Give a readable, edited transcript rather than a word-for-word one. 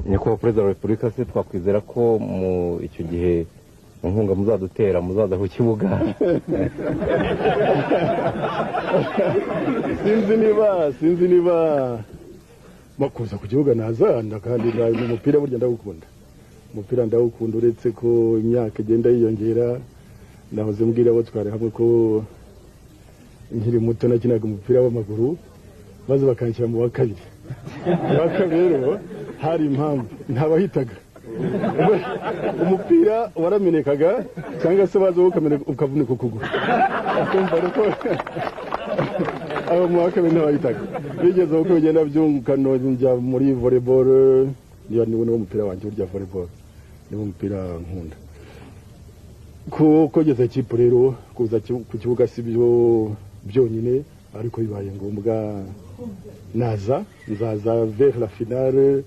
nyakubahwa perezida wa repubulika se twakwizera ko mu icyo gihe inkunga muzadutera muzaza ku kibuga sinzi niba bakuza ku kibuga nazanda kandi umupira burya ndawukunda umupira ndawukunda uretse ko imyaka igenda yiyongera nahoze mbwira abo twari hamwe ko nkiri muto nakinaga umupira w'amaguru maze bakanshyira mu wa kabiri rero hari impamvu ntabahitaga umupira waramenekaga cyangwa se baza ukavunika ukuguru akumva ariko abo mu wa kabiri ntabahitaga bigeze uko bigenda byungukano njya muri volleyball niwo mupira wanjye urya volleyball niwo mupira nkunda kugeza ikipe rero kuza ku kibuga si byo byonyine ariko bibaye ngombwa nzaza vers la finale